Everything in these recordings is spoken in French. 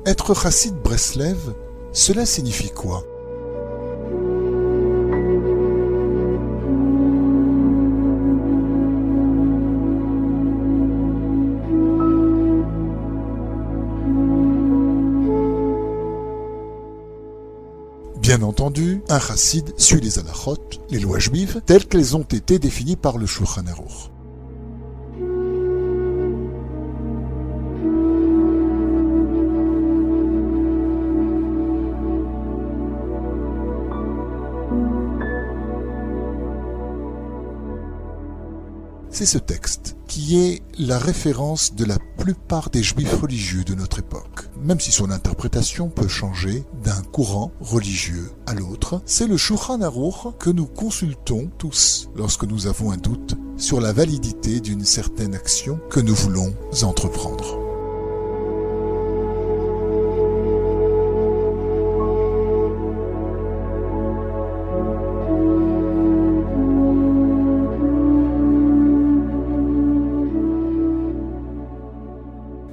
Être chassid Breslev, cela signifie quoi? Bien entendu, un chassid suit les halachot, les lois juives, telles qu'elles ont été définies par le Shulchan Aruch. C'est ce texte qui est la référence de la plupart des juifs religieux de notre époque. Même si son interprétation peut changer d'un courant religieux à l'autre, c'est le Shulchan Aruch que nous consultons tous lorsque nous avons un doute sur la validité d'une certaine action que nous voulons entreprendre.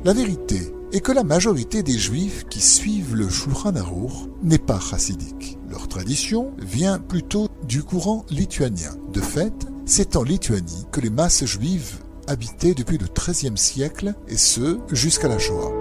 La vérité est que la majorité des Juifs qui suivent le Shulchan Aruch n'est pas chassidique. Leur tradition vient plutôt du courant lituanien. De fait, c'est en Lituanie que les masses juives habitaient depuis le XIIIe siècle, et ce, jusqu'à la Shoah.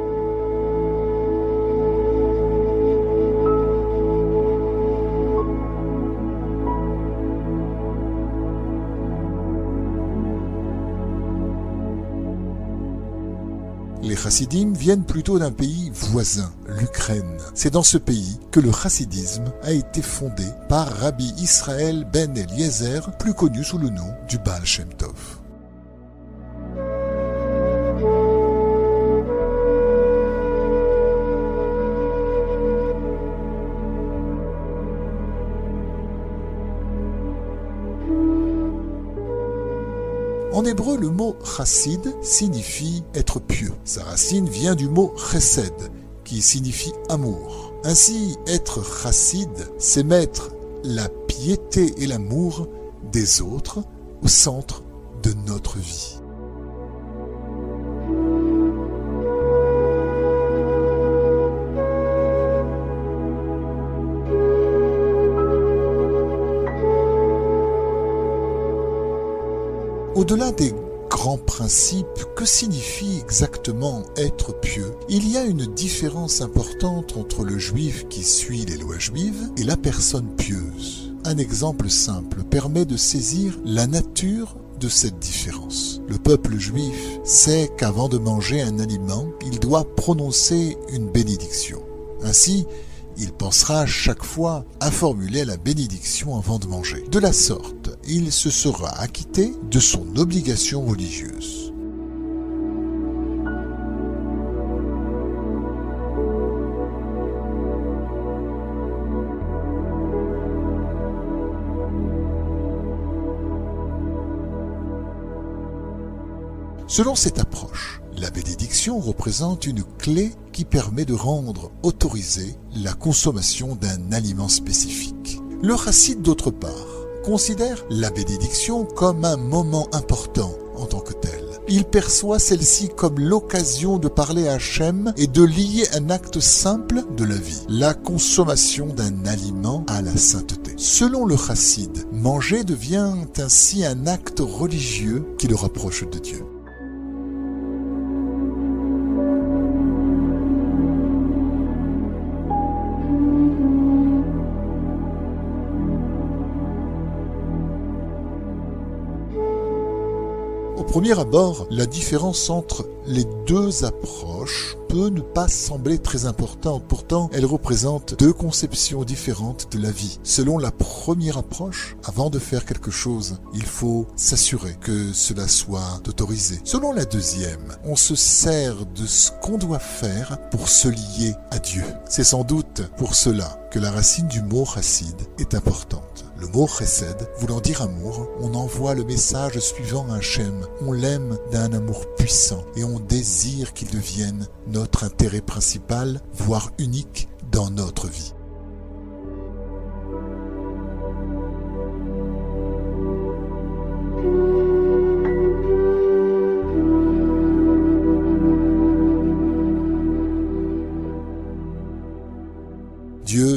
Les chassidim viennent plutôt d'un pays voisin, l'Ukraine. C'est dans ce pays que le chassidisme a été fondé par Rabbi Israël ben Eliezer, plus connu sous le nom du Baal Shem Tov. En hébreu, le mot chassid signifie être pieux. Sa racine vient du mot chesed, qui signifie amour. Ainsi, être chassid, c'est mettre la piété et l'amour des autres au centre de notre vie. Au-delà des grands principes, que signifie exactement être pieux? Il y a une différence importante entre le juif qui suit les lois juives et la personne pieuse. Un exemple simple permet de saisir la nature de cette différence. Le peuple juif sait qu'avant de manger un aliment, il doit prononcer une bénédiction. Ainsi, il pensera chaque fois à formuler la bénédiction avant de manger. De la sorte, il se sera acquitté de son obligation religieuse. Selon cette approche, la bénédiction représente une clé qui permet de rendre autorisée la consommation d'un aliment spécifique. Le chassid, d'autre part, considère la bénédiction comme un moment important en tant que tel. Il perçoit celle-ci comme l'occasion de parler à Hachem et de lier un acte simple de la vie, la consommation d'un aliment, à la sainteté. Selon le chassid, manger devient ainsi un acte religieux qui le rapproche de Dieu. Au premier abord, la différence entre les deux approches peut ne pas sembler très importante. Pourtant, elle représente deux conceptions différentes de la vie. Selon la première approche, avant de faire quelque chose, il faut s'assurer que cela soit autorisé. Selon la deuxième, on se sert de ce qu'on doit faire pour se lier à Dieu. C'est sans doute pour cela que la racine du mot chassid est importante. Le mot chesed, voulant dire amour, on envoie le message suivant à Hachem. On l'aime d'un amour puissant et on désire qu'il devienne notre intérêt principal, voire unique dans notre vie.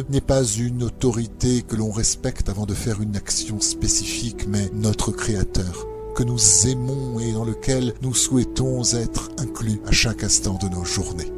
n'est pas une autorité que l'on respecte avant de faire une action spécifique, mais notre Créateur, que nous aimons et dans lequel nous souhaitons être inclus à chaque instant de nos journées.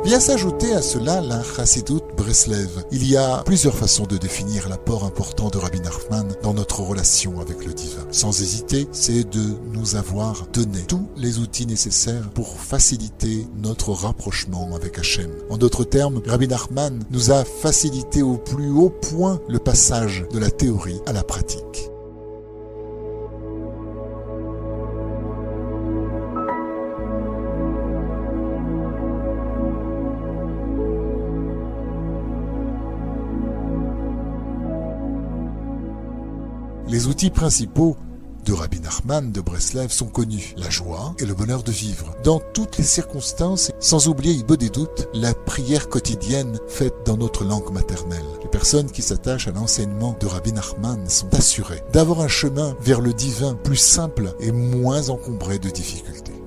Vient s'ajouter à cela la Chassidut Breslev. Il y a plusieurs façons de définir l'apport important de Rabbi Nachman dans notre relation avec le divin. Sans hésiter, c'est de nous avoir donné tous les outils nécessaires pour faciliter notre rapprochement avec Hachem. En d'autres termes, Rabbi Nachman nous a facilité au plus haut point le passage de la théorie à la pratique. Les outils principaux de Rabbi Nachman de Breslev sont connus, la joie et le bonheur de vivre, dans toutes les circonstances, sans oublier, il des doutes, la prière quotidienne faite dans notre langue maternelle. Les personnes qui s'attachent à l'enseignement de Rabbi Nachman sont assurées d'avoir un chemin vers le divin plus simple et moins encombré de difficultés.